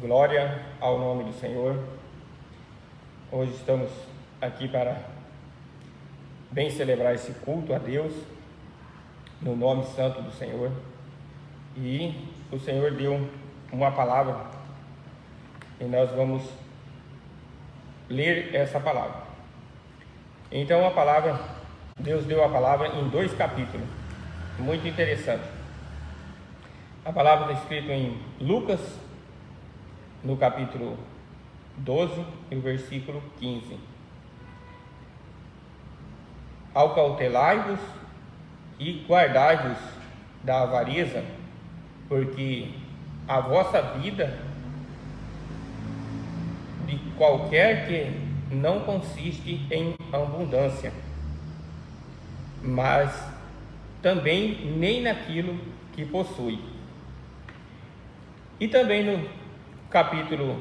Glória ao nome do Senhor. Hoje estamos aqui para bem celebrar esse culto a Deus, no nome santo do Senhor. E o Senhor deu uma palavra e nós vamos ler essa palavra. Então Deus deu a palavra em 2 capítulos, muito interessante. A palavra está escrita em Lucas, no capítulo 12, e o versículo 15. Acautelai-vos e guardai-vos da avareza, porque a vossa vida de qualquer que não consiste em abundância, mas também nem naquilo que possui. E também no capítulo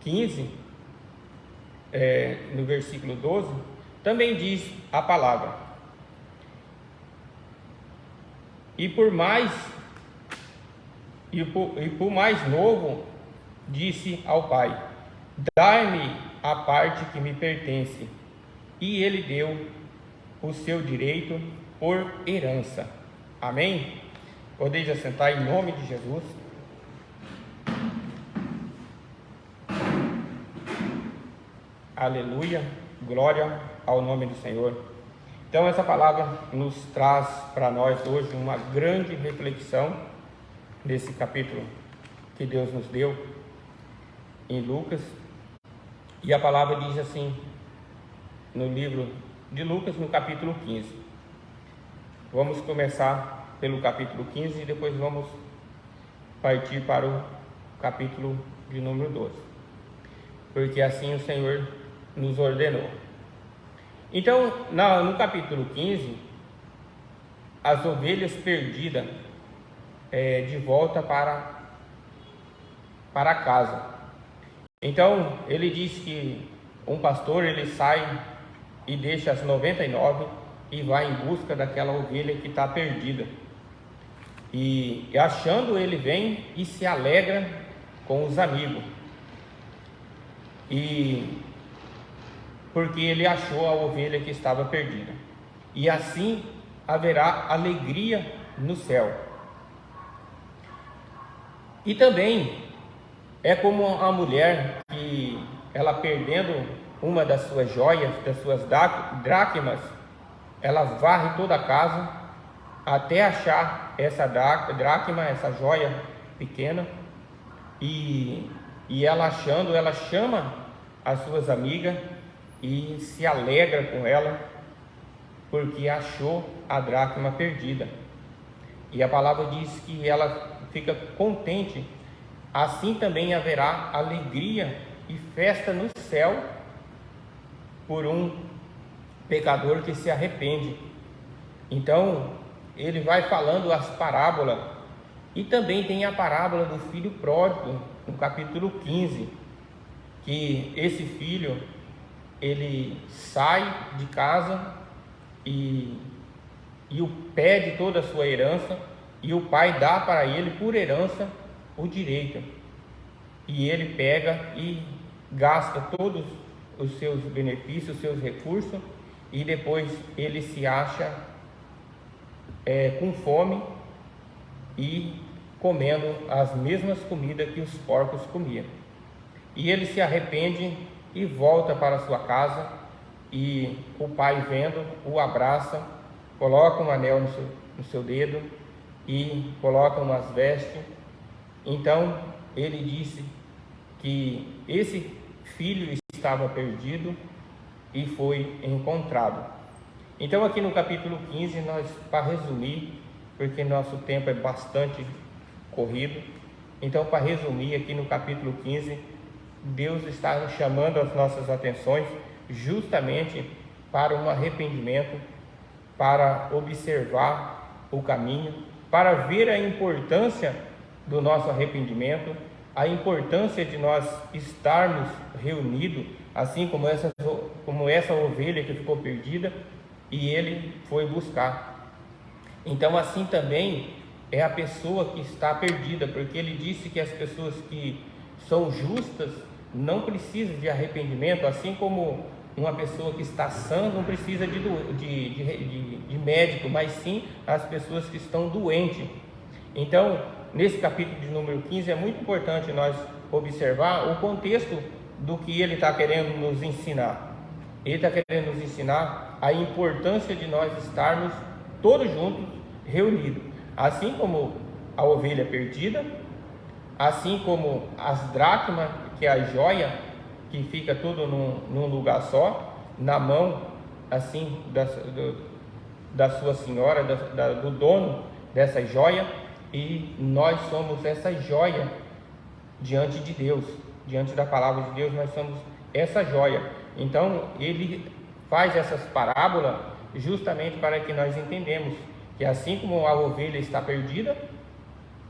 15, no versículo 12, também diz a palavra: e por mais novo disse ao pai: dai-me a parte que me pertence. E ele deu o seu direito por herança. Amém? Podeis assentar em nome de Jesus. Aleluia, glória ao nome do Senhor. Então essa palavra nos traz para nós hoje uma grande reflexão desse capítulo que Deus nos deu em Lucas. E a palavra diz assim, no livro de Lucas, no capítulo 15. Vamos começar pelo capítulo 15 e depois vamos partir para o capítulo de número 12, porque assim o Senhor nos ordenou. Então, no capítulo 15, as ovelhas perdidas de volta para casa. Então, ele diz que um pastor, ele sai e deixa as 99 e vai em busca daquela ovelha que está perdida. E achando, ele vem e se alegra com os amigos. E porque ele achou a ovelha que estava perdida. E assim haverá alegria no céu. E também é como a mulher que ela perdendo uma das suas joias, das suas dracmas, ela varre toda a casa até achar essa dracma, essa joia pequena, e ela achando, ela chama as suas amigas e se alegra com ela, porque achou a dracma perdida. E a palavra diz que ela fica contente. Assim também haverá alegria e festa no céu por um pecador que se arrepende. Então ele vai falando as parábolas, e também tem a parábola do filho pródigo, no capítulo 15, que esse filho, ele sai de casa e pede toda a sua herança, e o pai dá para ele por herança o direito, e ele pega e gasta todos os seus benefícios, os seus recursos, e depois ele se acha com fome e comendo as mesmas comidas que os porcos comiam. E ele se arrepende e volta para sua casa, e o pai, vendo, o abraça, coloca um anel no seu dedo e coloca umas vestes. Então ele disse que esse filho estava perdido e foi encontrado. Então aqui no capítulo 15, nós, para resumir, porque nosso tempo é bastante corrido, então para resumir aqui no capítulo 15, Deus está chamando as nossas atenções justamente para um arrependimento, para observar o caminho, para ver a importância do nosso arrependimento, a importância de nós estarmos reunidos, assim como essa ovelha que ficou perdida, e ele foi buscar. Então assim também é a pessoa que está perdida, porque ele disse que as pessoas que são justas não precisam de arrependimento, assim como uma pessoa que está sã não precisa de médico, mas sim as pessoas que estão doentes. Então, nesse capítulo de número 15, é muito importante nós observar o contexto do que ele está querendo nos ensinar. Ele está querendo nos ensinar a importância de nós estarmos todos juntos, reunidos. Assim como a ovelha perdida, assim como as dracmas, que é a joia, que fica tudo num lugar só, na mão, assim, da sua senhora, do dono dessa joia, e nós somos essa joia diante de Deus, diante da palavra de Deus, nós somos essa joia. Então, ele faz essas parábolas justamente para que nós entendamos que assim como a ovelha está perdida,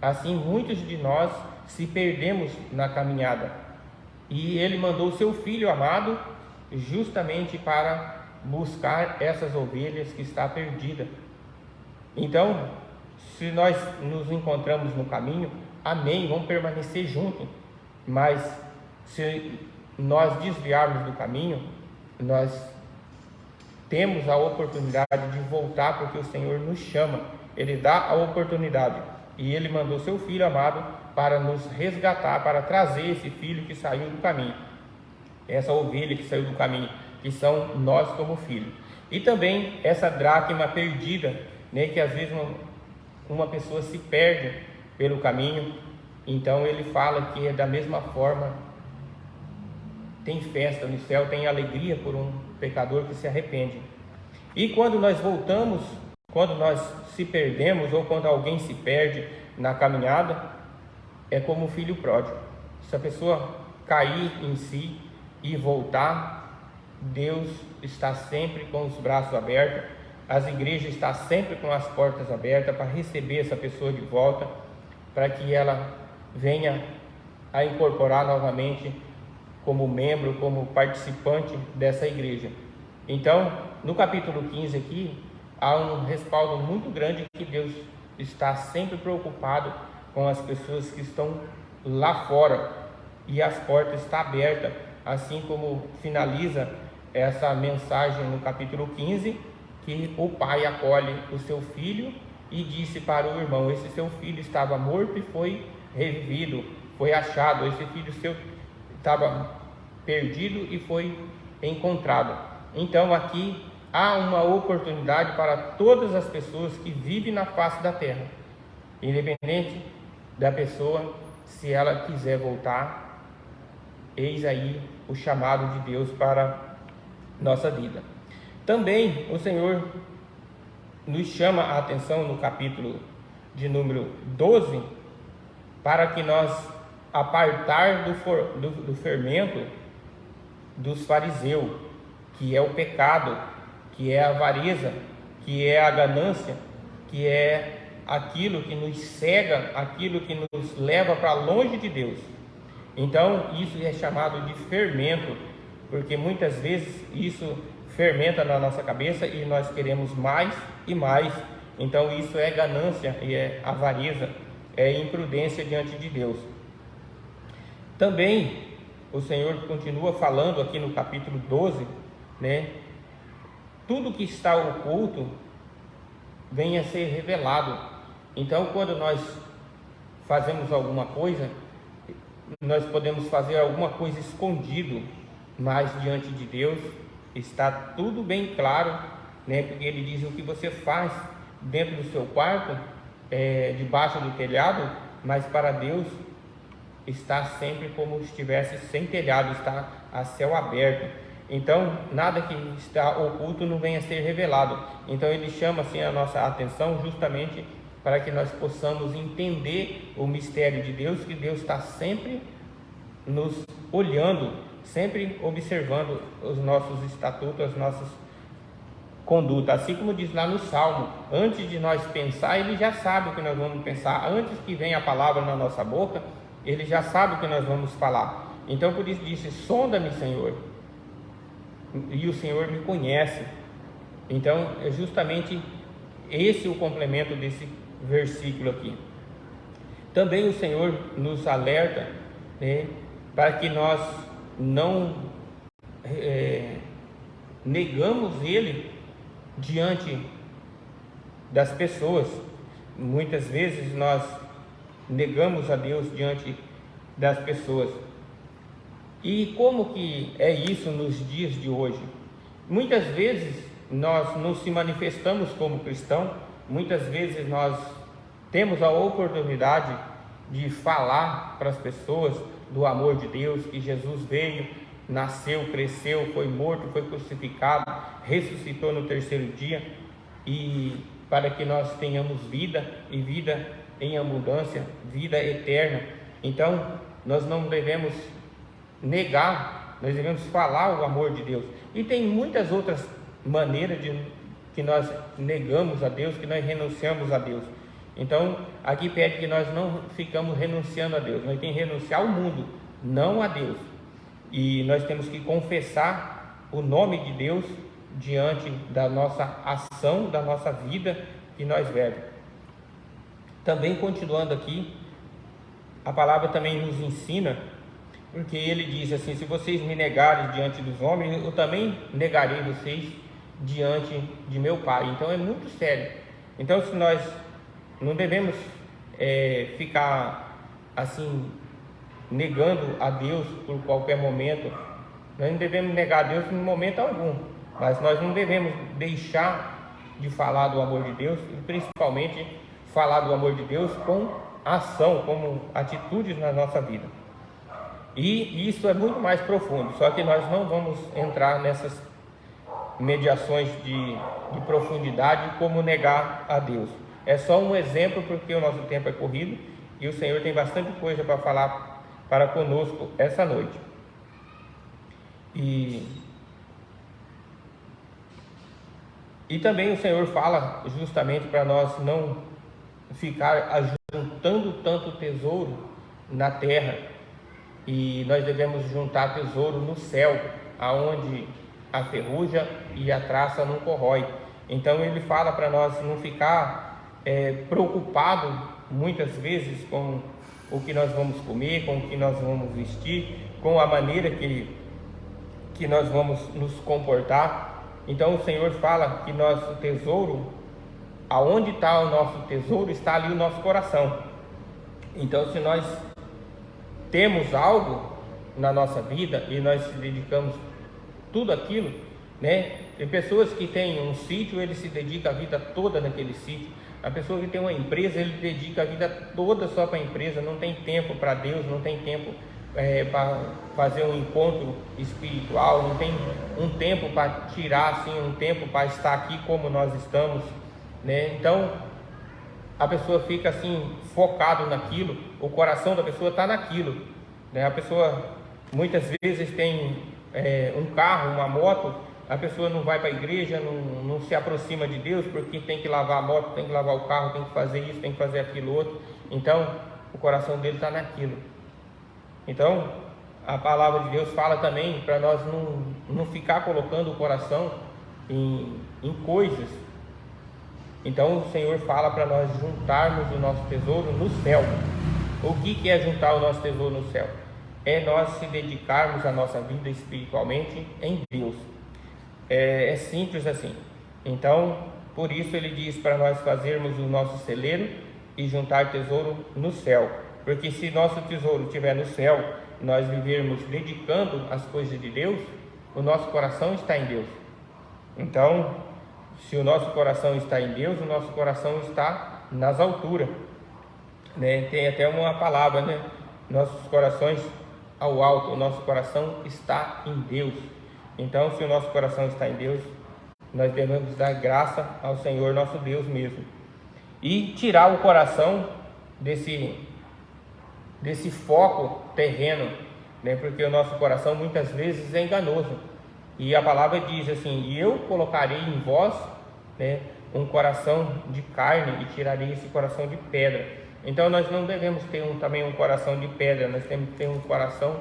assim muitos de nós se perdemos na caminhada. E ele mandou o seu Filho amado justamente para buscar essas ovelhas que está perdida. Então, se nós nos encontramos no caminho, amém, vamos permanecer juntos. Mas se nós desviarmos do caminho, nós temos a oportunidade de voltar, porque o Senhor nos chama, Ele dá a oportunidade, e Ele mandou seu Filho amado para nos resgatar, para trazer esse filho que saiu do caminho, essa ovelha que saiu do caminho, que são nós como filhos. E também essa dracma perdida, né, que às vezes uma pessoa se perde pelo caminho. Então ele fala que é da mesma forma, tem festa no céu, tem alegria por um pecador que se arrepende. E quando nós voltamos, quando nós se perdemos, ou quando alguém se perde na caminhada, é como o filho pródigo. Se a pessoa cair em si e voltar, Deus está sempre com os braços abertos, as igrejas estão sempre com as portas abertas para receber essa pessoa de volta, para que ela venha a incorporar novamente como membro, como participante dessa igreja. Então, no capítulo 15 aqui, há um respaldo muito grande que Deus está sempre preocupado com as pessoas que estão lá fora, e as portas estão abertas, assim como finaliza essa mensagem no capítulo 15, que o pai acolhe o seu filho e disse para o irmão: esse seu filho estava morto e foi revivido, foi achado, esse filho seu estava perdido e foi encontrado. Então aqui há uma oportunidade para todas as pessoas que vivem na face da terra, independente da pessoa, se ela quiser voltar. Eis aí o chamado de Deus para nossa vida. Também o Senhor nos chama a atenção no capítulo de número 12, para que nós apartar do fermento dos fariseus, que é o pecado, que é a avareza, que é a ganância, que é aquilo que nos cega, aquilo que nos leva para longe de Deus. Então isso é chamado de fermento, porque muitas vezes isso fermenta na nossa cabeça e nós queremos mais e mais. Então isso é ganância e é avareza, é imprudência diante de Deus. Também o Senhor continua falando aqui no capítulo 12, né? Tudo que está oculto venha a ser revelado. Então, quando nós fazemos alguma coisa, nós podemos fazer alguma coisa escondido, mas diante de Deus está tudo bem claro, né? Porque Ele diz: o que você faz dentro do seu quarto, debaixo do telhado, mas para Deus está sempre como se estivesse sem telhado, está a céu aberto. Então, nada que está oculto não venha a ser revelado. Então, Ele chama assim a nossa atenção justamente para que nós possamos entender o mistério de Deus, que Deus está sempre nos olhando, sempre observando os nossos estatutos, as nossas condutas. Assim como diz lá no Salmo, antes de nós pensar, Ele já sabe o que nós vamos pensar. Antes que venha a palavra na nossa boca, Ele já sabe o que nós vamos falar. Então, por isso disse: sonda-me, Senhor, e o Senhor me conhece. Então é justamente esse o complemento desse versículo aqui. Também o Senhor nos alerta, né, para que nós não negamos Ele diante das pessoas. Muitas vezes nós negamos a Deus diante das pessoas. E como que é isso nos dias de hoje? Muitas vezes nós não se manifestamos como cristão, muitas vezes nós temos a oportunidade de falar para as pessoas do amor de Deus, que Jesus veio, nasceu, cresceu, foi morto, foi crucificado, ressuscitou no terceiro dia, e para que nós tenhamos vida e vida em abundância, vida eterna. Então nós não devemos negar, nós devemos falar o amor de Deus. E tem muitas outras maneiras que nós negamos a Deus, que nós renunciamos a Deus. Então aqui pede que nós não ficamos renunciando a Deus, nós temos que renunciar ao mundo, não a Deus. E nós temos que confessar o nome de Deus diante da nossa ação, da nossa vida que nós vivemos. Também continuando aqui, a palavra também nos ensina, porque ele diz assim: se vocês me negarem diante dos homens, eu também negarei vocês diante de meu Pai. Então é muito sério. Então se nós não devemos ficar assim negando a Deus por qualquer momento, nós não devemos negar a Deus em momento algum, mas nós não devemos deixar de falar do amor de Deus, e principalmente falar do amor de Deus com ação, como atitudes na nossa vida. E isso é muito mais profundo, só que nós não vamos entrar nessas mediações de profundidade como negar a Deus. É só um exemplo, porque o nosso tempo é corrido e o Senhor tem bastante coisa para falar para conosco essa noite. E também o Senhor fala justamente para nós não ficar juntando tanto tesouro na terra, e nós devemos juntar tesouro no céu, aonde a ferrugem e a traça não corrói. Então ele fala para nós não ficar preocupado muitas vezes com o que nós vamos comer, com o que nós vamos vestir, com a maneira que nós vamos nos comportar. Então o Senhor fala que nosso tesouro, aonde está o nosso tesouro, está ali o nosso coração. Então se nós temos algo na nossa vida e nós se dedicamos tudo aquilo, né? Tem pessoas que têm um sítio, ele se dedica a vida toda naquele sítio. A pessoa que tem uma empresa, ele dedica a vida toda só para a empresa, não tem tempo para Deus, não tem tempo para fazer um encontro espiritual, não tem um tempo para tirar assim, um tempo para estar aqui como nós estamos, né? Então a pessoa fica assim focado naquilo, o coração da pessoa está naquilo, né? A pessoa muitas vezes tem um carro, uma moto, a pessoa não vai para a igreja, não se aproxima de Deus, porque tem que lavar a moto, tem que lavar o carro, tem que fazer isso, tem que fazer aquilo outro. Então o coração dele está naquilo. Então a palavra de Deus fala também para nós não ficar colocando o coração em coisas. Então o Senhor fala para nós juntarmos o nosso tesouro no céu. O que é juntar o nosso tesouro no céu? É nós se dedicarmos a nossa vida espiritualmente em Deus. É simples assim. Então por isso ele diz para nós fazermos o nosso celeiro e juntar tesouro no céu, porque se nosso tesouro estiver no céu, nós vivermos dedicando as coisas de Deus, o nosso coração está em Deus. Então se o nosso coração está em Deus, o nosso coração está nas alturas, né? Tem até uma palavra, né? Nossos corações ao alto, o nosso coração está em Deus. Então se o nosso coração está em Deus, nós devemos dar graça ao Senhor nosso Deus mesmo, e tirar o coração desse foco terreno, né? Porque o nosso coração muitas vezes é enganoso, e a palavra diz assim: e eu colocarei em vós, né, um coração de carne, e tirarei esse coração de pedra. Então nós não devemos ter também um coração de pedra, nós temos que ter um coração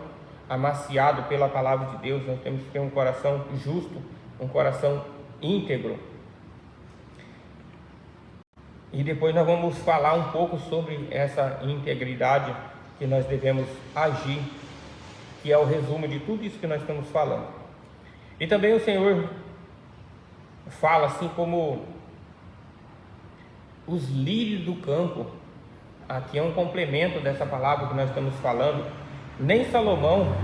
amaciado pela palavra de Deus, nós temos que ter um coração justo, um coração íntegro. E depois nós vamos falar um pouco sobre essa integridade que nós devemos agir, que é o resumo de tudo isso que nós estamos falando. E também o Senhor fala assim como os lírios do campo. Aqui é um complemento dessa palavra que nós estamos falando. Nem Salomão,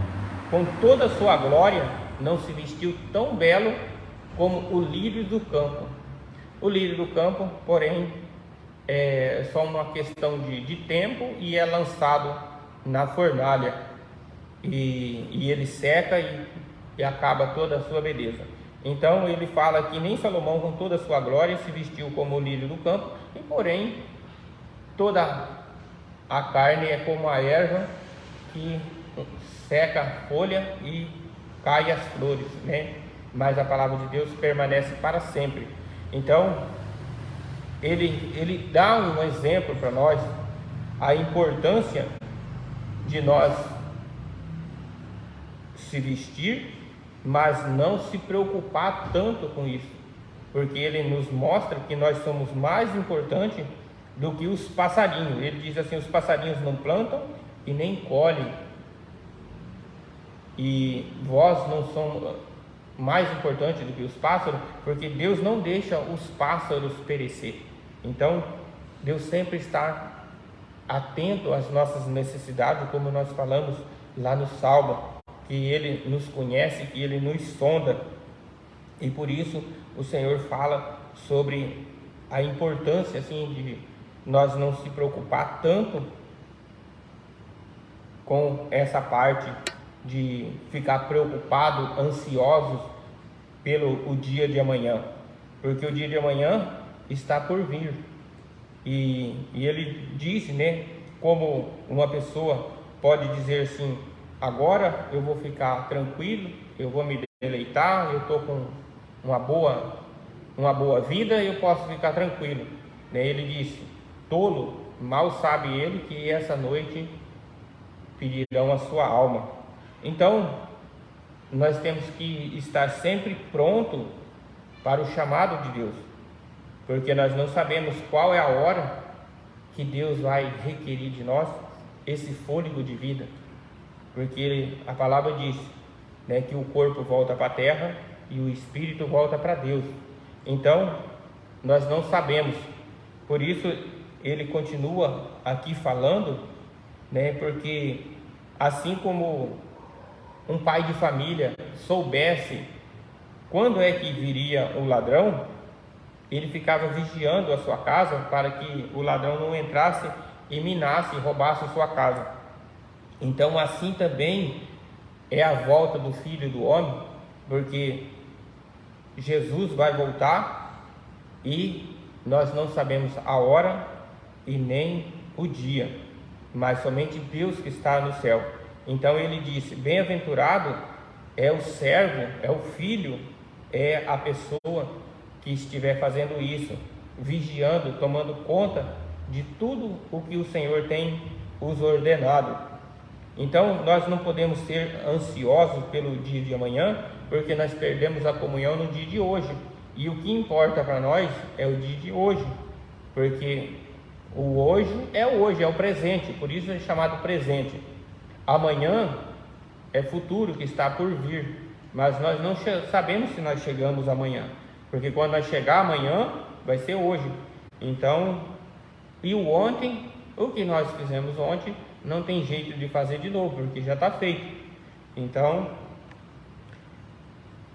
com toda a sua glória, não se vestiu tão belo como o lírio do campo. O lírio do campo, porém, é só uma questão de tempo e é lançado na fornalha e ele seca e acaba toda a sua beleza. Então ele fala que nem Salomão com toda a sua glória se vestiu como o lírio do campo, e porém toda a carne é como a erva que seca a folha e cai as flores, né? Mas a palavra de Deus permanece para sempre. Então ele dá um exemplo para nós, a importância de nós se vestir, mas não se preocupar tanto com isso, porque ele nos mostra que nós somos mais importantes do que os passarinhos. Ele diz assim: os passarinhos não plantam e nem colhem, e vós não somos mais importantes do que os pássaros, porque Deus não deixa os pássaros perecer. Então Deus sempre está atento às nossas necessidades, como nós falamos lá no Salmo, que Ele nos conhece, que Ele nos sonda, e por isso o Senhor fala sobre a importância assim de nós não se preocupar tanto com essa parte de ficar preocupado, ansiosos pelo o dia de amanhã, porque o dia de amanhã está por vir. E ele disse, né, como uma pessoa pode dizer assim: agora eu vou ficar tranquilo, eu vou me deleitar, eu estou com uma boa vida, eu posso ficar tranquilo. Ele disse: tolo, mal sabe ele que essa noite pedirão a sua alma. Então nós temos que estar sempre pronto para o chamado de Deus, porque nós não sabemos qual é a hora que Deus vai requerir de nós esse fôlego de vida, porque a palavra diz, né, que o corpo volta para a terra e o espírito volta para Deus. Então nós não sabemos, por isso ele continua aqui falando, né, porque assim como um pai de família soubesse quando é que viria o ladrão, ele ficava vigiando a sua casa para que o ladrão não entrasse e minasse e roubasse a sua casa. Então assim também é a volta do Filho do Homem, porque Jesus vai voltar e nós não sabemos a hora e nem o dia, mas somente Deus que está no céu. Então ele disse: bem-aventurado é o servo, é o filho, é a pessoa que estiver fazendo isso, vigiando, tomando conta de tudo o que o Senhor tem os ordenado. Então nós não podemos ser ansiosos pelo dia de amanhã, porque nós perdemos a comunhão no dia de hoje, e o que importa para nós é o dia de hoje, porque o hoje, é o presente, por isso é chamado presente. Amanhã é futuro que está por vir, mas nós não sabemos se nós chegamos amanhã, porque quando nós chegar amanhã vai ser hoje. Então, e o ontem, o que nós fizemos ontem não tem jeito de fazer de novo, porque já está feito. Então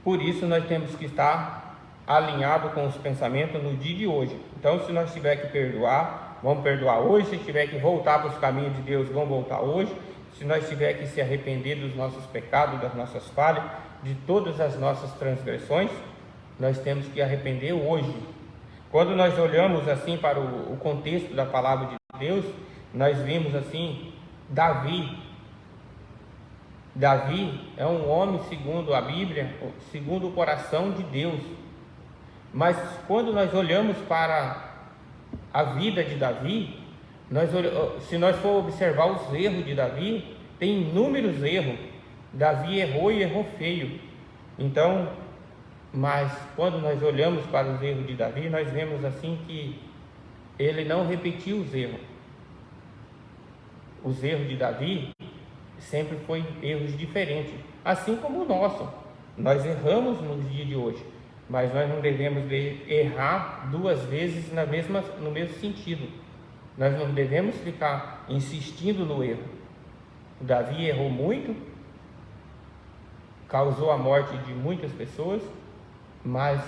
por isso nós temos que estar alinhado com os pensamentos no dia de hoje. Então se nós tiver que perdoar, vamos perdoar hoje. Se tiver que voltar para os caminhos de Deus, vamos voltar hoje. Se nós tiver que se arrepender dos nossos pecados, das nossas falhas, de todas as nossas transgressões, nós temos que arrepender hoje. Quando nós olhamos assim para o contexto da palavra de Deus, nós vimos assim, Davi é um homem segundo a Bíblia, segundo o coração de Deus. Mas quando nós olhamos para a vida de Davi, se nós for observar os erros de Davi, tem inúmeros erros. Davi errou e errou feio. Então, mas quando nós olhamos para os erros de Davi, nós vemos assim que ele não repetiu os erros. Os erros de Davi sempre foi erros diferentes, assim como o nosso. Nós erramos nos dias de hoje, mas nós não devemos errar duas vezes no mesmo sentido. Nós não devemos ficar insistindo no erro. O Davi errou muito, causou a morte de muitas pessoas, mas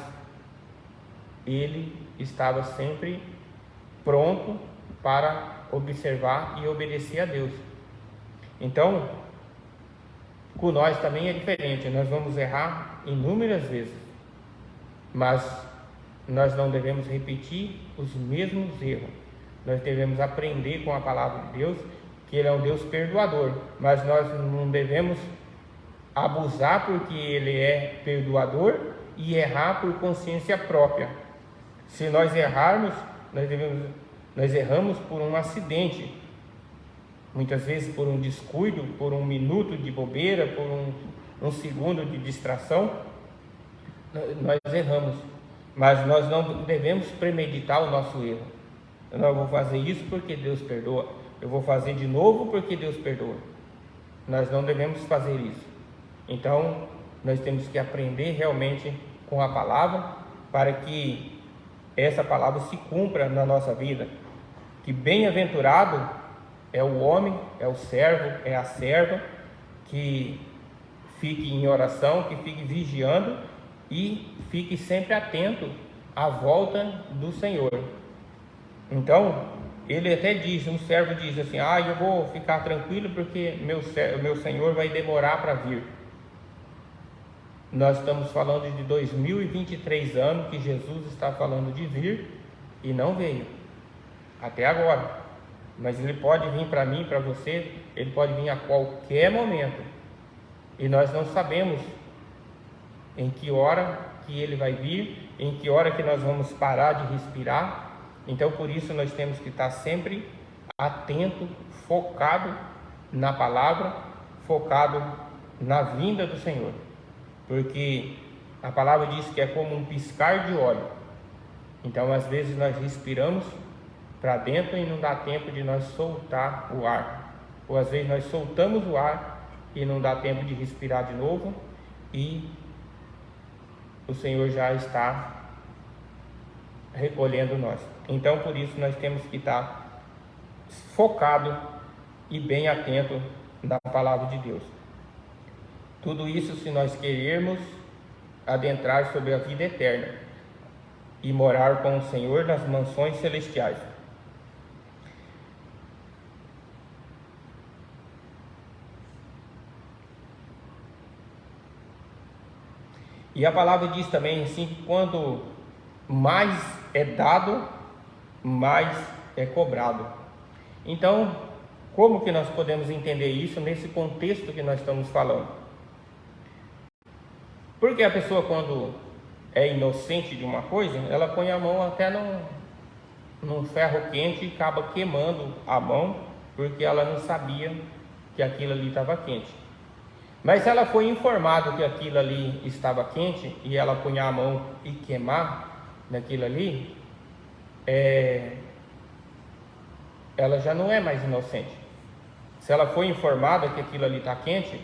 ele estava sempre pronto para observar e obedecer a Deus. Então, com nós também é diferente. Nós vamos errar inúmeras vezes, mas nós não devemos repetir os mesmos erros. Nós devemos aprender com a palavra de Deus que Ele é um Deus perdoador, mas nós não devemos abusar porque Ele é perdoador e errar por consciência própria. Se nós errarmos, nós erramos por um acidente, muitas vezes por um descuido, por um minuto de bobeira, por um segundo de distração, nós erramos, mas nós não devemos premeditar o nosso erro. Eu não vou fazer isso porque Deus perdoa, eu vou fazer de novo porque Deus perdoa. Nós não devemos fazer isso. Então, nós temos que aprender realmente com a palavra, para que essa palavra se cumpra na nossa vida. Que bem-aventurado é o homem, é o servo, é a serva, que fique em oração, que fique vigiando e fique sempre atento à volta do Senhor. Então, ele até diz, um servo diz assim: eu vou ficar tranquilo porque meu Senhor vai demorar para vir. Nós estamos falando de 2023 anos que Jesus está falando de vir e não veio até agora. Mas Ele pode vir para mim, para você, Ele pode vir a qualquer momento. E nós não sabemos em que hora que Ele vai vir, em que hora que nós vamos parar de respirar. Então, por isso, nós temos que estar sempre atento, focado na palavra, focado na vinda do Senhor. Porque a palavra diz que é como um piscar de óleo. Então, às vezes, nós respiramos para dentro e não dá tempo de nós soltar o ar. Ou às vezes nós soltamos o ar e não dá tempo de respirar de novo, e o Senhor já está recolhendo nós. Então, por isso, nós temos que estar focado e bem atento na palavra de Deus. Tudo isso se nós querermos adentrar sobre a vida eterna e morar com o Senhor nas mansões celestiais. E a palavra diz também assim, que quando mais é dado, mais é cobrado. Então, como que nós podemos entender isso nesse contexto que nós estamos falando? Porque a pessoa, quando é inocente de uma coisa, ela põe a mão até num ferro quente e acaba queimando a mão, porque ela não sabia que aquilo ali estava quente. Mas se ela foi informada que aquilo ali estava quente e ela punha a mão e queimar naquilo ali, ela já não é mais inocente. Se ela foi informada que aquilo ali está quente,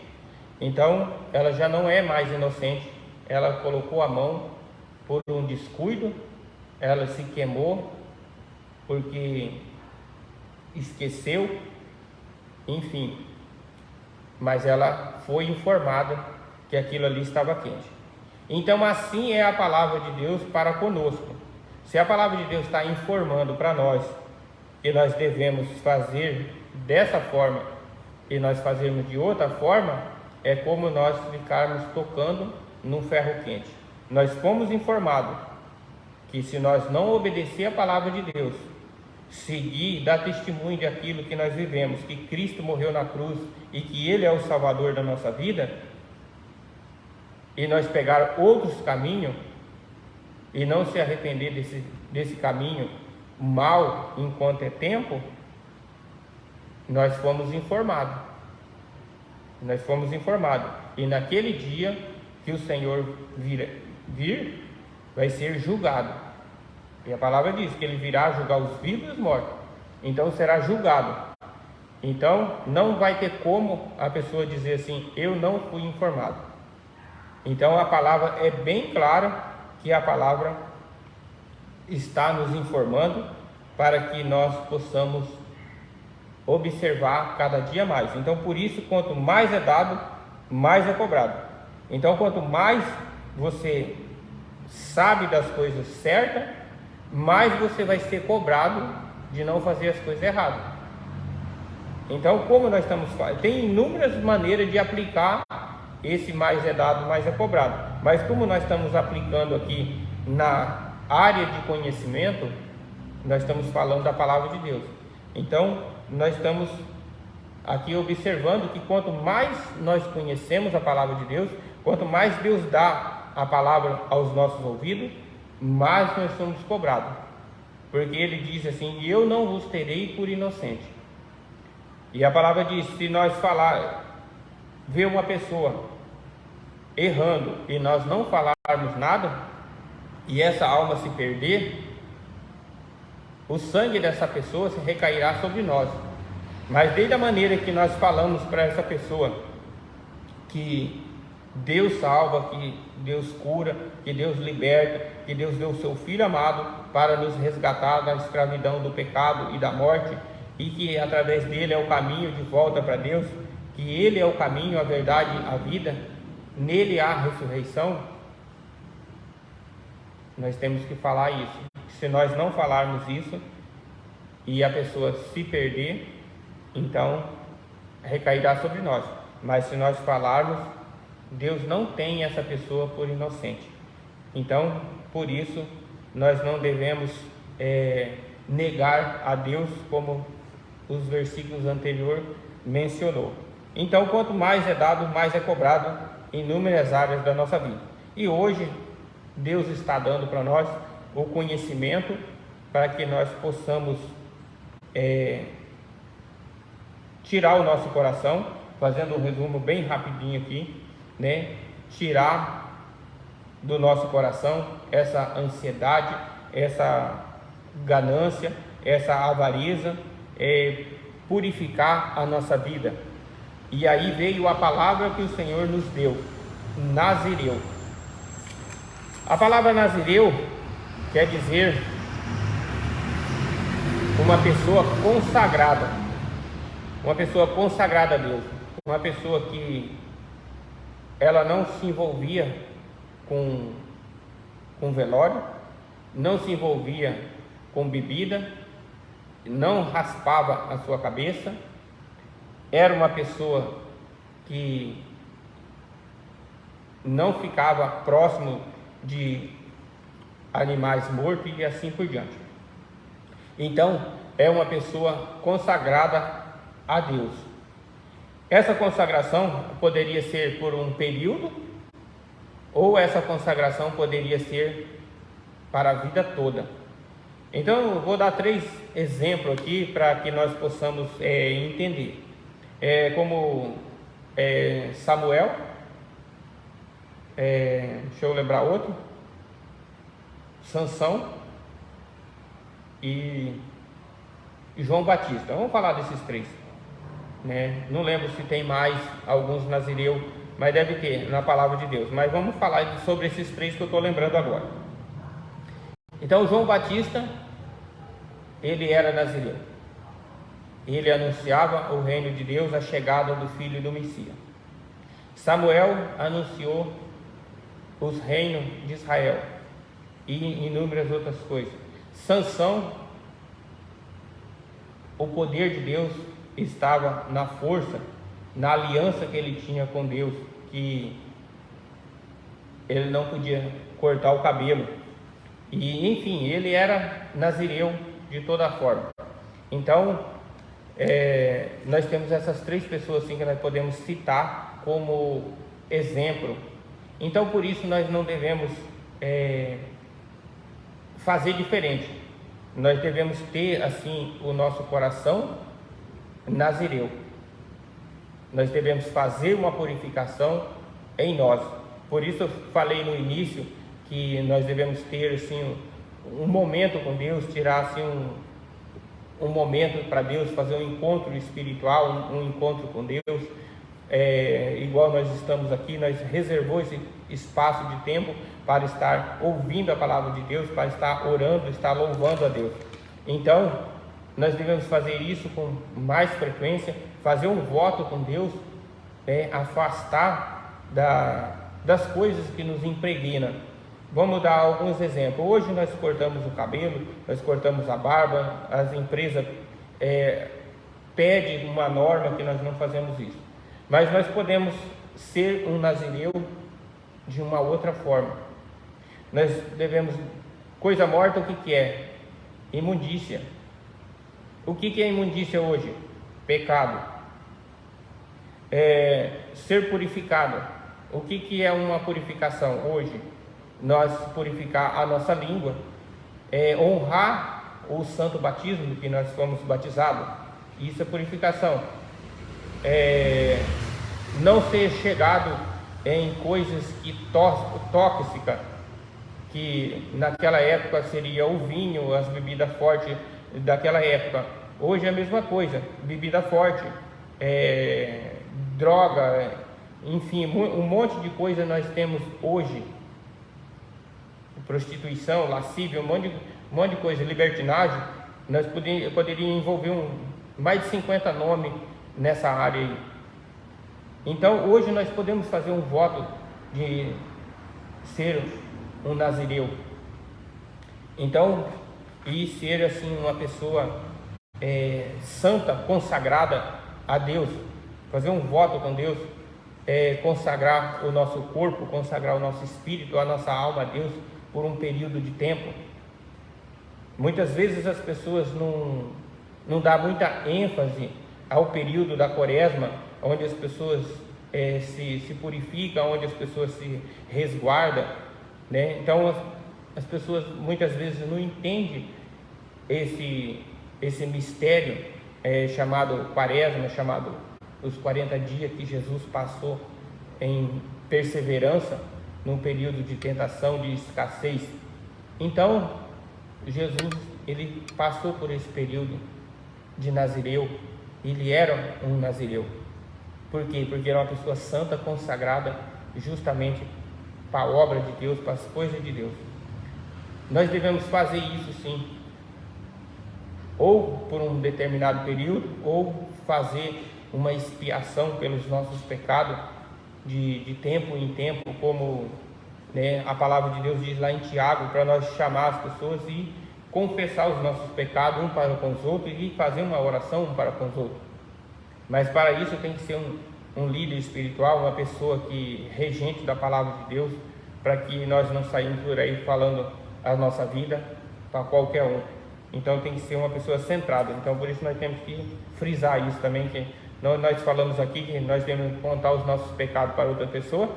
então ela já não é mais inocente. Ela colocou a mão por um descuido, ela se queimou porque esqueceu, enfim. Mas ela foi informada que aquilo ali estava quente. Então, assim é a palavra de Deus para conosco. Se a palavra de Deus está informando para nós que nós devemos fazer dessa forma e nós fazermos de outra forma, é como nós ficarmos tocando num ferro quente. Nós fomos informados que se nós não obedecer a palavra de Deus, seguir, dar testemunho de aquilo que nós vivemos, que Cristo morreu na cruz e que Ele é o Salvador da nossa vida, e nós pegar outros caminhos e não se arrepender desse caminho mal enquanto é tempo, nós fomos informados. Nós fomos informados. E naquele dia que o Senhor vir, vai ser julgado. E a palavra diz que ele virá julgar os vivos e os mortos. Então será julgado. Então não vai ter como a pessoa dizer assim: eu não fui informado. Então a palavra é bem clara, que a palavra está nos informando para que nós possamos observar cada dia mais. Então por isso, quanto mais é dado, mais é cobrado. Então quanto mais você sabe das coisas certas, mais você vai ser cobrado de não fazer as coisas erradas. Então, como nós estamos falando, tem inúmeras maneiras de aplicar esse mais é dado, mais é cobrado. Mas como nós estamos aplicando aqui na área de conhecimento, nós estamos falando da palavra de Deus. Então, nós estamos aqui observando que quanto mais nós conhecemos a palavra de Deus, quanto mais Deus dá a palavra aos nossos ouvidos, mais nós somos cobrados. Porque ele diz assim: eu não vos terei por inocente. E a palavra diz: se nós ver uma pessoa errando e nós não falarmos nada, e essa alma se perder, o sangue dessa pessoa se recairá sobre nós. Mas desde a maneira que nós falamos para essa pessoa que Deus salva, que Deus cura, que Deus liberta, que Deus deu o seu Filho amado para nos resgatar da escravidão do pecado e da morte, e que através dele é o caminho de volta para Deus, que ele é o caminho, a verdade, a vida, nele há ressurreição. Nós temos que falar isso. Se nós não falarmos isso e a pessoa se perder, então recairá sobre nós. Mas se nós falarmos, Deus não tem essa pessoa por inocente. Então, por isso, nós não devemos negar a Deus, como os versículos anteriores mencionou. Então, quanto mais é dado, mais é cobrado em inúmeras áreas da nossa vida. E hoje, Deus está dando para nós o conhecimento para que nós possamos tirar o nosso coração, fazendo um resumo bem rapidinho aqui, né? Tirar do nosso coração essa ansiedade, essa ganância, essa avareza, purificar a nossa vida. E aí veio a palavra que o Senhor nos deu, Nazireu. A palavra Nazireu quer dizer uma pessoa consagrada, uma pessoa consagrada a Deus, uma pessoa que ela não se envolvia com velório, não se envolvia com bebida, não raspava a sua cabeça, era uma pessoa que não ficava próximo de animais mortos e assim por diante. Então, é uma pessoa consagrada a Deus. Essa consagração poderia ser por um período, ou essa consagração poderia ser para a vida toda. Então, eu vou dar 3 exemplos aqui para que nós possamos entender. Como Samuel, deixa eu lembrar outro, Sansão e João Batista. Vamos falar desses 3, né? Não lembro se tem mais alguns nazireus, mas deve ter na palavra de Deus. Mas vamos falar sobre esses 3 que eu estou lembrando agora. Então, João Batista, ele era nazireu. Ele anunciava o reino de Deus, a chegada do Filho do Messias. Samuel anunciou os reinos de Israel e inúmeras outras coisas. Sansão, o poder de Deus estava na força, na aliança que ele tinha com Deus, que ele não podia cortar o cabelo. E enfim, ele era nazireu de toda forma. Então, nós temos essas 3 pessoas assim, que nós podemos citar como exemplo. Então, por isso, nós não devemos fazer diferente. Nós devemos ter assim o nosso coração nazireu. Nós devemos fazer uma purificação em nós. Por isso eu falei no início que nós devemos ter assim um momento com Deus, tirar assim um momento para Deus, fazer um encontro espiritual, um encontro com Deus, igual nós estamos aqui, nós reservou esse espaço de tempo para estar ouvindo a palavra de Deus, para estar orando, estar louvando a Deus. Então, nós devemos fazer isso com mais frequência, fazer um voto com Deus, afastar das coisas que nos impregnam. Vamos dar alguns exemplos. Hoje nós cortamos o cabelo, nós cortamos a barba, as empresas pedem uma norma que nós não fazemos isso. Mas nós podemos ser um nazireu de uma outra forma. Nós devemos... Coisa morta, o que é? Imundícia. O que é imundícia hoje? Pecado. Ser purificado. O que é uma purificação hoje? Nós purificar a nossa língua, honrar o santo batismo que nós fomos batizados. Isso é purificação. Não ser chegado em coisas tóxicas, que naquela época seria o vinho, as bebidas fortes daquela época. Hoje é a mesma coisa, bebida forte, droga, enfim, um monte de coisa nós temos hoje. Prostituição, lascívia, um monte de coisa, libertinagem. Nós poderíamos envolver mais de 50 nomes nessa área aí. Então hoje nós podemos fazer um voto de ser um nazireu, então, e ser assim uma pessoa santa, consagrada a Deus, fazer um voto com Deus, consagrar o nosso corpo, consagrar o nosso espírito, a nossa alma a Deus por um período de tempo. Muitas vezes as pessoas não dão muita ênfase ao período da quaresma, onde as pessoas se purificam, onde as pessoas se resguardam, né? Então as pessoas muitas vezes não entendem esse mistério chamado quaresma, chamado os 40 dias que Jesus passou em perseverança, num período de tentação, de escassez. Então Jesus, ele passou por esse período de nazireu. Ele era um nazireu. Por quê? Porque era uma pessoa santa, consagrada justamente para a obra de Deus, para as coisas de Deus. Nós devemos fazer isso sim, ou por um determinado período, ou fazer uma expiação pelos nossos pecados de tempo em tempo, como a palavra de Deus diz lá em Tiago, para nós chamar as pessoas e confessar os nossos pecados um para com os outros e fazer uma oração um para com os outros. Mas para isso tem que ser um líder espiritual, uma pessoa que regente da palavra de Deus, para que nós não saímos por aí falando a nossa vida para qualquer um. Então tem que ser uma pessoa centrada. Então por isso nós temos que frisar isso também, que nós falamos aqui que nós devemos contar os nossos pecados para outra pessoa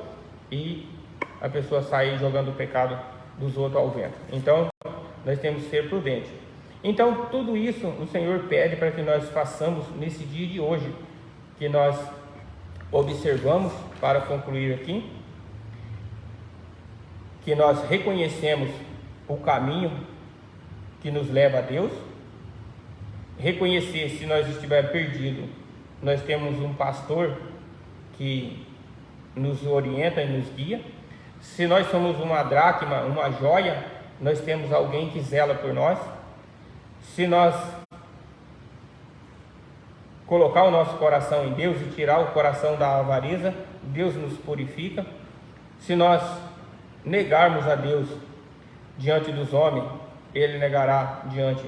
e a pessoa sair jogando o pecado dos outros ao vento. Então nós temos que ser prudentes. Então tudo isso o Senhor pede para que nós façamos nesse dia de hoje, que nós observamos, para concluir aqui, que nós reconhecemos o caminho que nos leva a Deus, reconhecer se nós estivermos perdidos, nós temos um pastor que nos orienta e nos guia. Se nós somos uma dracma, uma joia, nós temos alguém que zela por nós. Se nós colocar o nosso coração em Deus e tirar o coração da avareza, Deus nos purifica. Se nós negarmos a Deus diante dos homens, Ele negará diante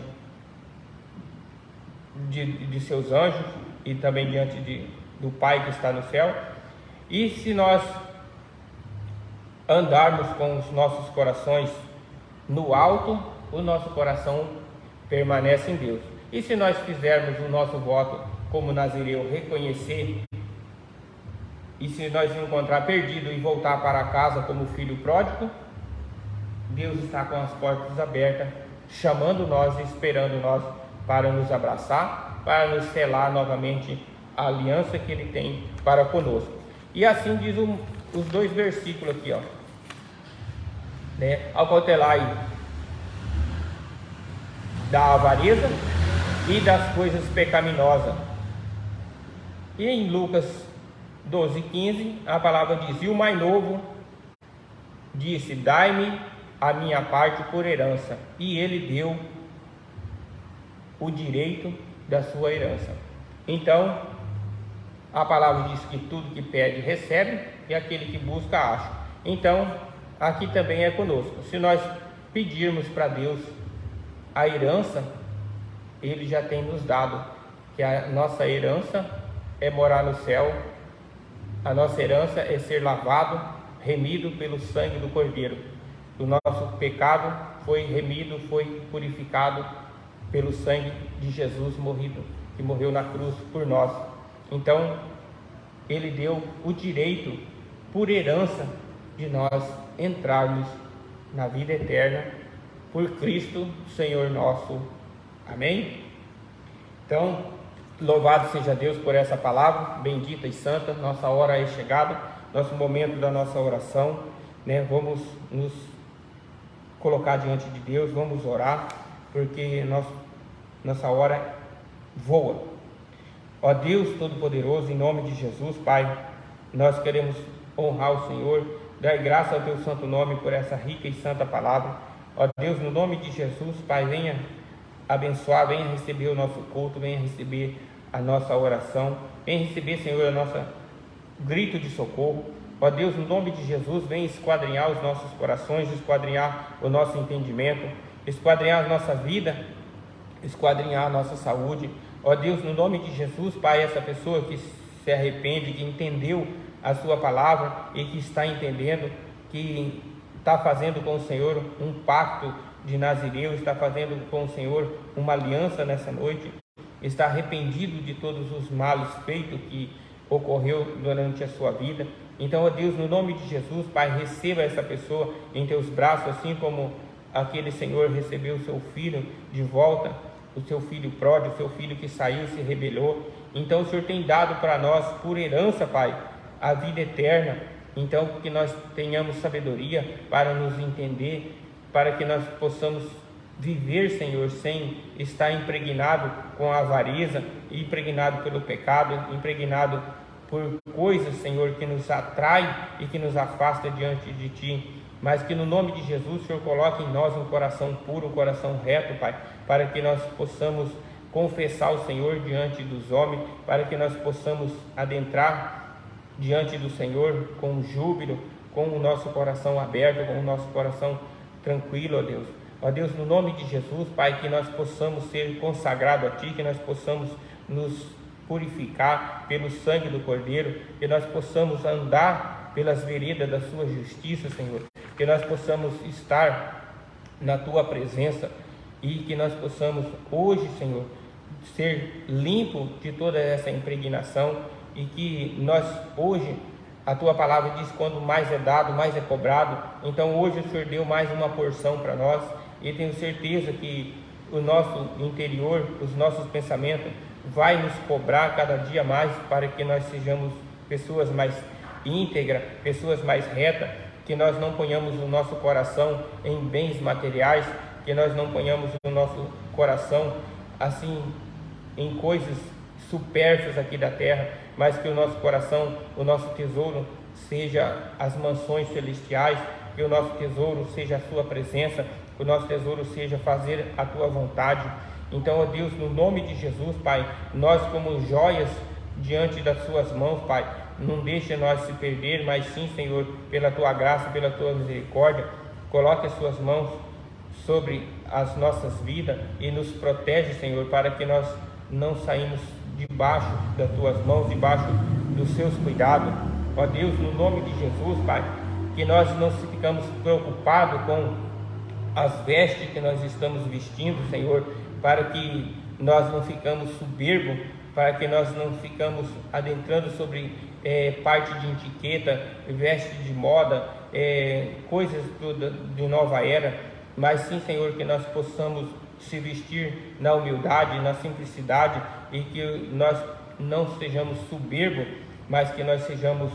de seus anjos e também diante do Pai que está no céu. E se nós andarmos com os nossos corações no alto, o nosso coração permanece em Deus. E se nós fizermos o nosso voto como nazireu, reconhecer, e se nós nos encontrar perdido e voltar para casa como filho pródigo, Deus está com as portas abertas, chamando nós e esperando nós para nos abraçar, para nos selar novamente a aliança que Ele tem para conosco. E assim diz os dois versículos aqui, Acautelai da avareza e das coisas pecaminosas. E em Lucas 12:15, a palavra diz: e o mais novo disse: dai-me a minha parte por herança. E ele deu o direito da sua herança. Então, a palavra diz que tudo que pede recebe, e aquele que busca acha. Então, aqui também é conosco. Se nós pedirmos para Deus a herança, Ele já tem nos dado, que a nossa herança é morar no céu, a nossa herança é ser lavado, remido pelo sangue do Cordeiro. O nosso pecado foi remido, foi purificado pelo sangue de Jesus morrido, que morreu na cruz por nós. Então, Ele deu o direito, por herança, de nós entrarmos na vida eterna, por Cristo, Senhor nosso. Amém? Então, louvado seja Deus por essa palavra, bendita e santa. Nossa hora é chegada, nosso momento da nossa oração, né? Vamos nos colocar diante de Deus, vamos orar, porque nossa hora voa. Ó Deus Todo-Poderoso, em nome de Jesus, Pai, nós queremos honrar o Senhor, dar graça ao Teu santo nome por essa rica e santa palavra. Ó Deus, no nome de Jesus, Pai, venha abençoar, venha receber o nosso culto, venha receber a nossa oração, venha receber, Senhor, a nossa grito de socorro. Ó Deus, no nome de Jesus, venha esquadrinhar os nossos corações, esquadrinhar o nosso entendimento, esquadrinhar a nossa vida, esquadrinhar a nossa saúde. Ó Deus, no nome de Jesus, Pai, essa pessoa que se arrepende, que entendeu a Sua palavra e que está entendendo, que está fazendo com o Senhor um pacto de Nazireu, está fazendo com o Senhor uma aliança nessa noite, está arrependido de todos os males feitos que ocorreu durante a sua vida. Então, ó Deus, no nome de Jesus, Pai, receba essa pessoa em Teus braços, assim como aquele Senhor recebeu o seu filho de volta, o seu filho pródigo, o seu filho que saiu, se rebelou. Então, o Senhor tem dado para nós por herança, Pai, a vida eterna. Então, que nós tenhamos sabedoria para nos entender, para que nós possamos viver, Senhor, sem estar impregnado com a avareza, impregnado pelo pecado, impregnado por coisas, Senhor, que nos atrai e que nos afasta diante de Ti, mas que no nome de Jesus, o Senhor coloque em nós um coração puro, um coração reto, Pai, para que nós possamos confessar o Senhor diante dos homens, para que nós possamos adentrar diante do Senhor com júbilo, com o nosso coração aberto, com o nosso coração tranquilo, ó Deus. Ó Deus, no nome de Jesus, Pai, que nós possamos ser consagrados a Ti, que nós possamos nos purificar pelo sangue do Cordeiro, que nós possamos andar pelas veredas da Sua justiça, Senhor, que nós possamos estar na Tua presença e que nós possamos hoje, Senhor, ser limpo de toda essa impregnação e que nós hoje, a Tua palavra diz, quando mais é dado, mais é cobrado. Então hoje o Senhor deu mais uma porção para nós e tenho certeza que o nosso interior, os nossos pensamentos vai nos cobrar cada dia mais para que nós sejamos pessoas mais íntegras, pessoas mais retas, que nós não ponhamos o nosso coração em bens materiais, que nós não ponhamos o nosso coração assim em coisas supérfluas aqui da terra, mas que o nosso coração, o nosso tesouro seja as mansões celestiais, que o nosso tesouro seja a Sua presença, que o nosso tesouro seja fazer a Tua vontade. Então, ó Deus, no nome de Jesus, Pai, nós como joias diante das Suas mãos, Pai, não deixe nós se perder, mas sim, Senhor, pela Tua graça, pela Tua misericórdia, coloque as Suas mãos sobre as nossas vidas e nos protege, Senhor, para que nós não saímos debaixo das Tuas mãos, debaixo dos Seus cuidados. Ó Deus, no nome de Jesus, Pai, que nós não ficamos preocupados com as vestes que nós estamos vestindo, Senhor, para que nós não ficamos soberbos, para que nós não ficamos adentrando sobre parte de etiqueta, veste de moda, coisas de nova era, mas sim, Senhor, que nós possamos se vestir na humildade, na simplicidade, e que nós não sejamos soberbos, mas que nós sejamos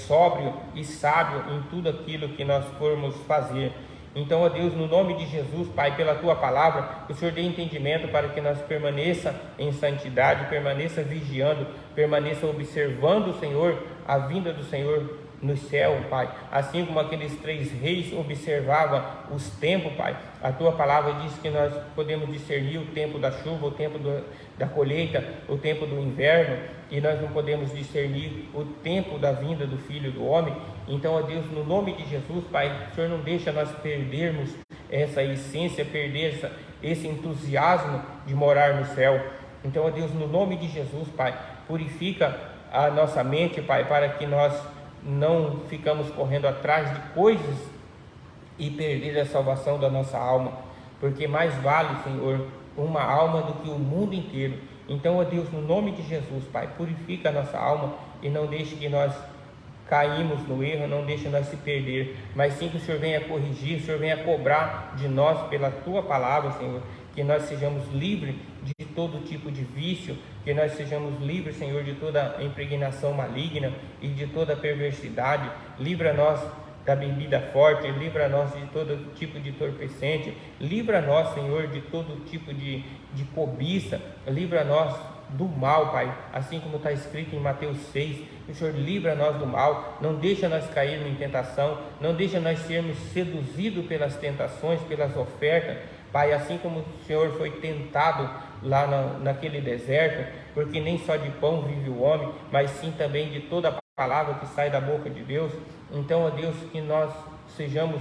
sóbrios e sábios em tudo aquilo que nós formos fazer. Então, ó Deus, no nome de Jesus, Pai, pela Tua palavra, que o Senhor dê entendimento para que nós permaneça em santidade, permaneça vigiando, permaneça observando, Senhor, a vinda do Senhor no céu, Pai. Assim como aqueles 3 reis observavam os tempos, Pai. A Tua palavra diz que nós podemos discernir o tempo da chuva, o tempo da colheita, o tempo do inverno, e nós não podemos discernir o tempo da vinda do Filho do Homem. Então, ó Deus, no nome de Jesus, Pai, o Senhor não deixa nós perdermos essa essência, perder esse entusiasmo de morar no céu. Então, ó Deus, no nome de Jesus, Pai, purifica a nossa mente, Pai, para que nós não ficamos correndo atrás de coisas e perder a salvação da nossa alma, porque mais vale, Senhor, uma alma do que o mundo inteiro. Então, ó Deus, no nome de Jesus, Pai, purifica a nossa alma e não deixe que nós caímos no erro, não deixe nós se perder, mas sim que o Senhor venha corrigir, o Senhor venha cobrar de nós pela Tua palavra, Senhor, que nós sejamos livres de todo tipo de vício, que nós sejamos livres, Senhor, de toda impregnação maligna e de toda perversidade. Livra-nós da bebida forte, livra-nós de todo tipo de entorpecente, livra-nós, Senhor, de todo tipo de cobiça, livra-nós do mal, Pai, assim como está escrito em Mateus 6, o Senhor livra nós do mal, não deixa nós cair em tentação, não deixa nós sermos seduzidos pelas tentações, pelas ofertas, Pai, assim como o Senhor foi tentado lá naquele deserto, porque nem só de pão vive o homem, mas sim também de toda a palavra que sai da boca de Deus. Então, ó Deus, que nós sejamos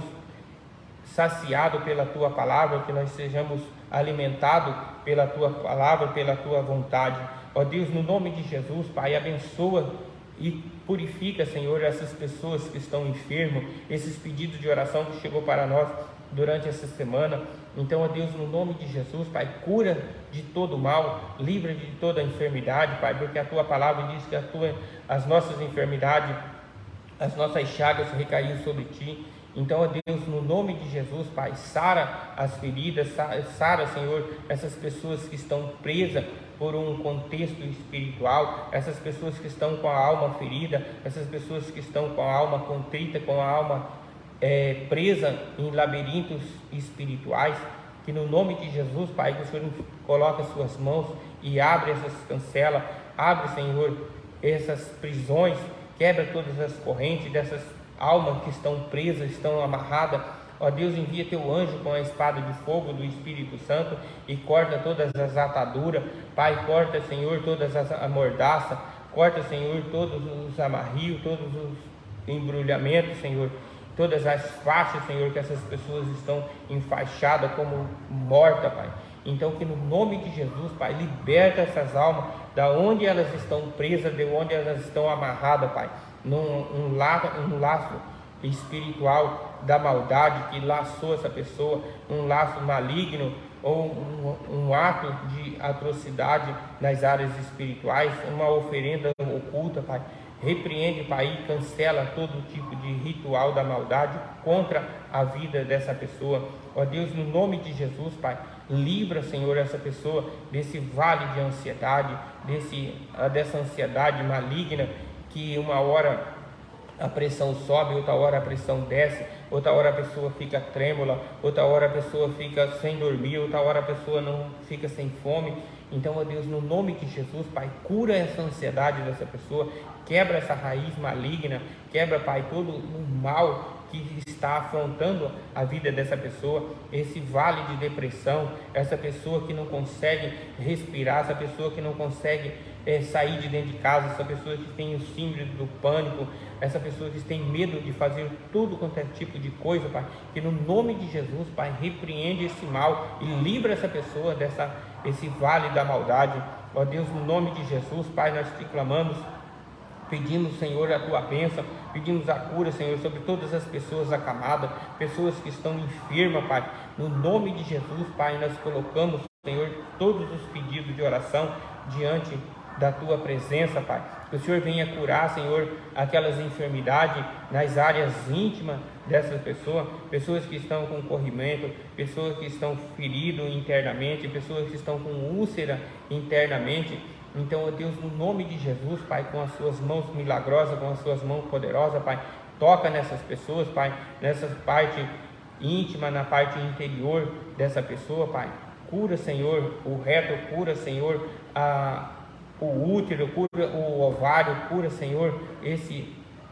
saciados pela Tua palavra, que nós sejamos alimentados pela Tua palavra, pela Tua vontade. Ó Deus, no nome de Jesus, Pai, abençoa e purifica, Senhor, essas pessoas que estão enfermas, esses pedidos de oração que chegou para nós durante essa semana. Então, ó Deus, no nome de Jesus, Pai, cura de todo mal, livra de toda enfermidade, Pai, porque a Tua palavra diz que as nossas enfermidades, as nossas chagas recaíram sobre Ti. Então, ó Deus, no nome de Jesus, Pai, sara as feridas, sara, Senhor, essas pessoas que estão presas por um contexto espiritual, essas pessoas que estão com a alma ferida, essas pessoas que estão com a alma contrita, com a alma presa em labirintos espirituais, que no nome de Jesus, Pai, que o Senhor coloque as suas mãos e abre essas cancelas, abre, Senhor, essas prisões, quebra todas as correntes dessas almas que estão presas, estão amarradas. Ó Deus, envia Teu anjo com a espada de fogo do Espírito Santo e corta todas as ataduras, Pai, corta, Senhor, todas as amordaças, corta, Senhor, todos os amarrios, todos os embrulhamentos, Senhor, todas as faixas, Senhor, que essas pessoas estão enfaixadas como mortas, Pai. Então, que no nome de Jesus, Pai, liberta essas almas da onde elas estão presas, de onde elas estão amarradas, Pai, num laço espiritual da maldade que laçou essa pessoa, um laço maligno ou um ato de atrocidade nas áreas espirituais, uma oferenda oculta, Pai. Repreende, Pai, e cancela todo tipo de ritual da maldade contra a vida dessa pessoa. Ó Deus, no nome de Jesus, Pai, livra, Senhor, essa pessoa desse vale de ansiedade, dessa ansiedade maligna, que uma hora a pressão sobe, outra hora a pressão desce, outra hora a pessoa fica trêmula, outra hora a pessoa fica sem dormir, outra hora a pessoa não fica sem fome. Então, ó Deus, no nome de Jesus, Pai, cura essa ansiedade dessa pessoa, quebra essa raiz maligna, quebra, Pai, todo o mal que está afrontando a vida dessa pessoa, esse vale de depressão, essa pessoa que não consegue respirar, essa pessoa que não consegue sair de dentro de casa, essa pessoa que tem o síndrome do pânico, essa pessoa que tem medo de fazer tudo quanto é tipo de coisa, Pai, que no nome de Jesus, Pai, repreende esse mal e livra essa pessoa desse vale da maldade. Ó Deus, no nome de Jesus, Pai, nós te clamamos, pedimos, Senhor, a Tua bênção, pedimos a cura, Senhor, sobre todas as pessoas acamadas, pessoas que estão enfermas, Pai, no nome de Jesus, Pai, nós colocamos, Senhor, todos os pedidos de oração diante da Tua presença, Pai, que o Senhor venha curar, Senhor, aquelas enfermidades nas áreas íntimas dessas pessoas, pessoas que estão com corrimento, pessoas que estão feridas internamente, pessoas que estão com úlcera internamente. Então, ó Deus, no nome de Jesus, Pai, com as Suas mãos milagrosas, com as Suas mãos poderosas, Pai, toca nessas pessoas, Pai, nessa parte íntima, na parte interior dessa pessoa, Pai. Cura, Senhor, o reto, cura, Senhor, o útero, cura o ovário, cura, Senhor,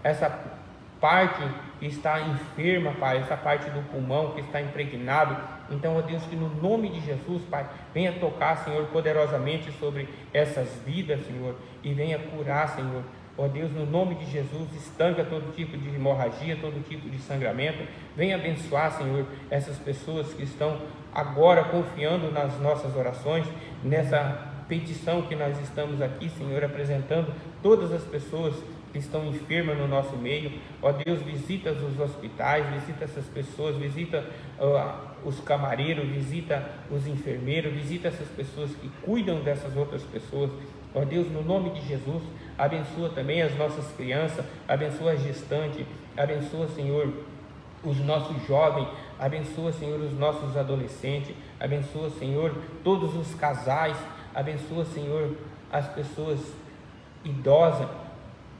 essa parte que está enferma, Pai, essa parte do pulmão que está impregnado. Então, ó Deus, que no nome de Jesus, Pai, venha tocar, Senhor, poderosamente sobre essas vidas, Senhor, e venha curar, Senhor. Ó Deus, no nome de Jesus, estanca todo tipo de hemorragia, todo tipo de sangramento. Venha abençoar, Senhor, essas pessoas que estão agora confiando nas nossas orações, nessa petição que nós estamos aqui, Senhor, apresentando todas as pessoas que estão enfermas no nosso meio. Ó Deus, visita os hospitais, visita essas pessoas, visita os camareiros, visita os enfermeiros, visita essas pessoas que cuidam dessas outras pessoas. Ó Deus, no nome de Jesus, abençoa também as nossas crianças, abençoa a gestante, abençoa, Senhor, os nossos jovens, abençoa, Senhor, os nossos adolescentes, abençoa, Senhor, todos os casais, abençoa, Senhor, as pessoas idosas.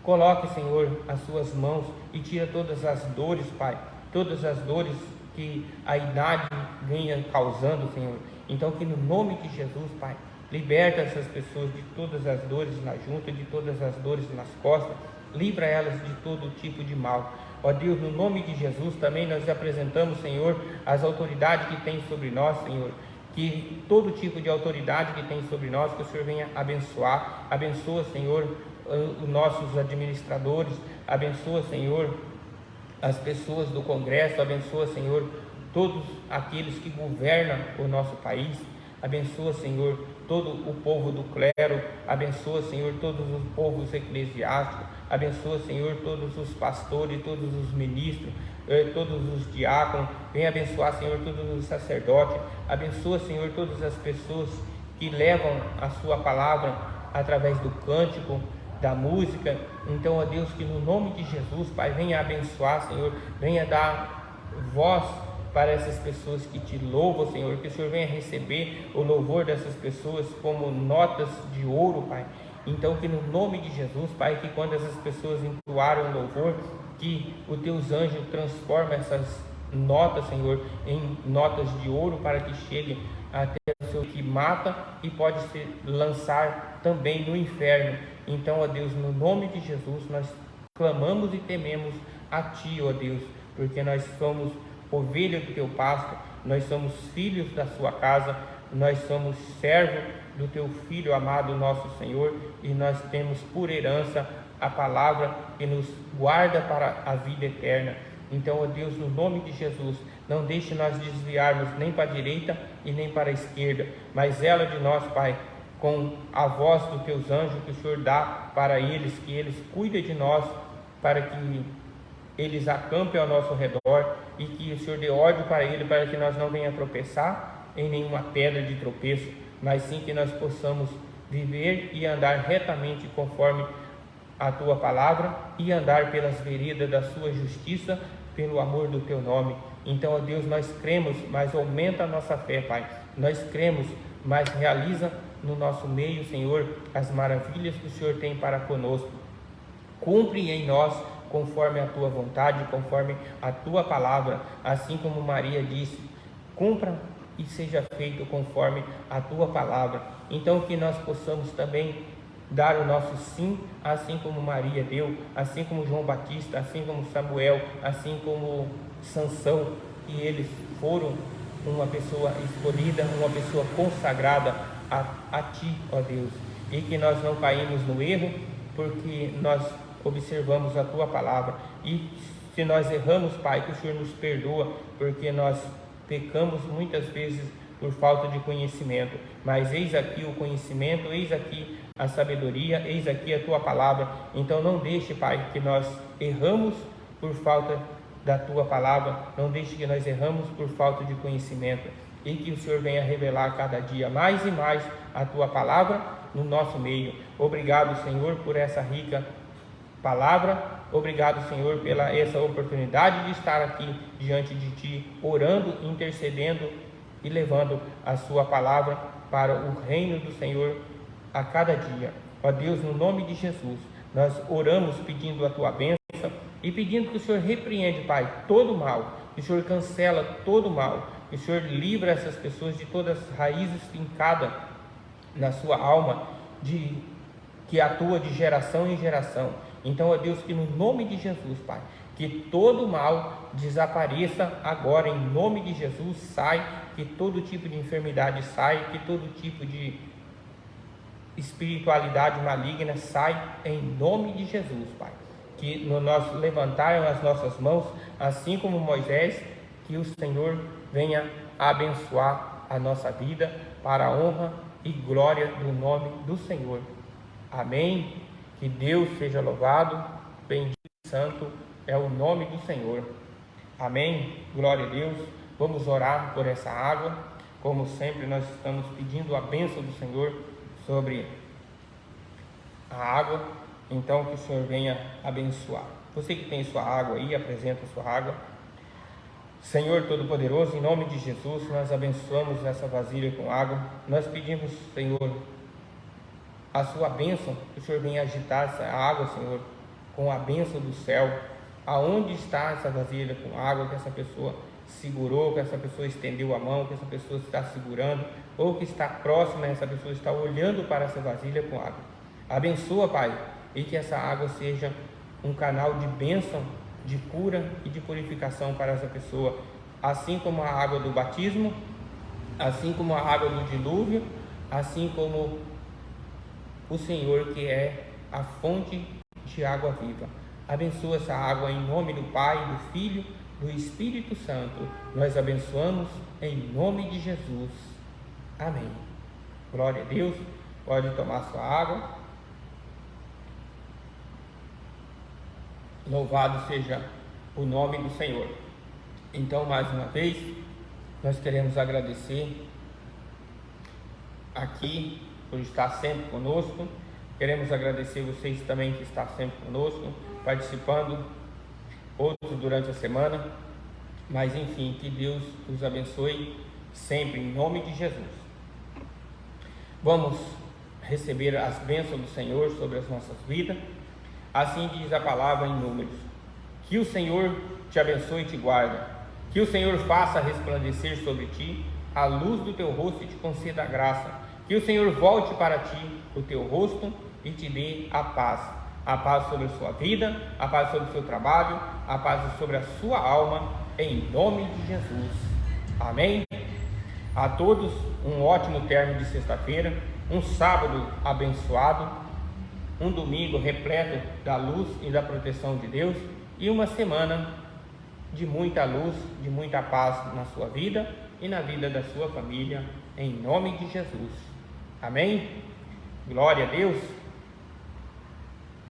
Coloque, Senhor, as suas mãos e tira todas as dores, Pai, todas as dores que a idade venha causando, Senhor. Então, que no nome de Jesus, Pai, liberta essas pessoas de todas as dores na junta, de todas as dores nas costas, livra elas de todo tipo de mal. Ó Deus, no nome de Jesus, também nós apresentamos, Senhor, as autoridades que tem sobre nós, Senhor, que todo tipo de autoridade que tem sobre nós, que o Senhor venha abençoar. Abençoa, Senhor, os nossos administradores, abençoa, Senhor, as pessoas do Congresso, abençoa, Senhor, todos aqueles que governam o nosso país, abençoa, Senhor, todo o povo do clero, abençoa, Senhor, todos os povos eclesiásticos, abençoa, Senhor, todos os pastores, todos os ministros, todos os diáconos, vem abençoar, Senhor, todos os sacerdotes, abençoa, Senhor, todas as pessoas que levam a sua palavra através do cântico, da música. Então, ó Deus, que no nome de Jesus, Pai, venha abençoar, Senhor, venha dar voz para essas pessoas que te louvam, Senhor, que o Senhor venha receber o louvor dessas pessoas como notas de ouro, Pai. Então, que no nome de Jesus, Pai, que quando essas pessoas entoaram o louvor, que os teus anjos transformem essas notas, Senhor, em notas de ouro, para que cheguem até o Senhor que mata e pode se lançar também no inferno. Então, ó Deus, no nome de Jesus, nós clamamos e tememos a Ti, ó Deus, porque nós somos ovelha do Teu pasto, nós somos filhos da Sua casa, nós somos servos do Teu Filho amado, nosso Senhor, e nós temos por herança a palavra que nos guarda para a vida eterna. Então, ó Deus, no nome de Jesus, não deixe nós desviarmos nem para a direita e nem para a esquerda, mas zela de nós, Pai, com a voz dos teus anjos que o Senhor dá para eles, que eles cuidem de nós, para que eles acampem ao nosso redor e que o Senhor dê ordem para ele, para que nós não venhamos tropeçar em nenhuma pedra de tropeço, mas sim que nós possamos viver e andar retamente conforme a Tua palavra e andar pelas veredas da Sua justiça, pelo amor do Teu nome. Então, ó Deus, nós cremos, mas aumenta a nossa fé, Pai. Nós cremos, mas realiza no nosso meio, Senhor, as maravilhas que o Senhor tem para conosco. Cumpre em nós conforme a Tua vontade, conforme a Tua palavra, assim como Maria disse, cumpra e seja feito conforme a Tua palavra. Então, que nós possamos também dar o nosso sim, assim como Maria deu, assim como João Batista, assim como Samuel, assim como Sansão, que eles foram uma pessoa escolhida, uma pessoa consagrada a Ti, ó Deus, e que nós não caímos no erro, porque nós observamos a Tua palavra, e se nós erramos, Pai, que o Senhor nos perdoa, porque nós pecamos muitas vezes por falta de conhecimento, mas eis aqui o conhecimento, eis aqui a sabedoria, eis aqui a Tua palavra. Então não deixe, Pai, que nós erramos por falta da Tua palavra, não deixe que nós erramos por falta de conhecimento, e que o Senhor venha revelar cada dia mais e mais a Tua palavra no nosso meio. Obrigado, Senhor, por essa rica palavra. Obrigado, Senhor, pela essa oportunidade de estar aqui diante de Ti, orando, intercedendo e levando a Sua palavra para o reino do Senhor a cada dia. Ó Deus, no nome de Jesus, nós oramos pedindo a Tua bênção e pedindo que o Senhor repreende, Pai, todo mal, que o Senhor cancela todo o mal, que o Senhor livra essas pessoas de todas as raízes fincadas na sua alma, que atua de geração em geração. Então, ó Deus, que no nome de Jesus, Pai, que todo mal desapareça agora, em nome de Jesus, sai, que todo tipo de enfermidade sai, que todo tipo de espiritualidade maligna sai, em nome de Jesus, Pai. Que nós levantarmos as nossas mãos, assim como Moisés, que o Senhor venha abençoar a nossa vida, para a honra e glória do nome do Senhor. Amém. Que Deus seja louvado, bendito e santo é o nome do Senhor. Amém. Glória a Deus. Vamos orar por essa água. Como sempre, nós estamos pedindo a bênção do Senhor sobre a água. Então, que o Senhor venha abençoar. Você que tem sua água aí, apresenta a sua água. Senhor Todo-Poderoso, em nome de Jesus, nós abençoamos essa vasilha com água. Nós pedimos, Senhor, a sua bênção, que o Senhor venha agitar essa água, Senhor, com a bênção do céu. Aonde está essa vasilha com água que essa pessoa segurou, que essa pessoa estendeu a mão, que essa pessoa está segurando, ou que está próxima, essa pessoa está olhando para essa vasilha com água. Abençoa, Pai, e que essa água seja um canal de bênção, de cura e de purificação para essa pessoa, assim como a água do batismo, assim como a água do dilúvio, assim como o Senhor, que é a fonte de água viva. Abençoa essa água em nome do Pai, do Filho, do Espírito Santo. Nós abençoamos em nome de Jesus. Amém. Glória a Deus. Pode tomar sua água. Louvado seja o nome do Senhor. Então, mais uma vez, nós queremos agradecer aqui por estar sempre conosco. Queremos agradecer vocês também que estão sempre conosco, participando, outros durante a semana. Mas enfim, que Deus os abençoe sempre, em nome de Jesus. Vamos receber as bênçãos do Senhor sobre as nossas vidas. Assim diz a palavra em Números: que o Senhor te abençoe e te guarde, que o Senhor faça resplandecer sobre ti a luz do teu rosto e te conceda a graça, que o Senhor volte para ti o teu rosto e te dê a paz sobre a sua vida, a paz sobre o seu trabalho, a paz sobre a sua alma, em nome de Jesus. Amém. A todos um ótimo término de sexta-feira, um sábado abençoado, um domingo repleto da luz e da proteção de Deus, e uma semana de muita luz, de muita paz na sua vida e na vida da sua família, em nome de Jesus. Amém? Glória a Deus.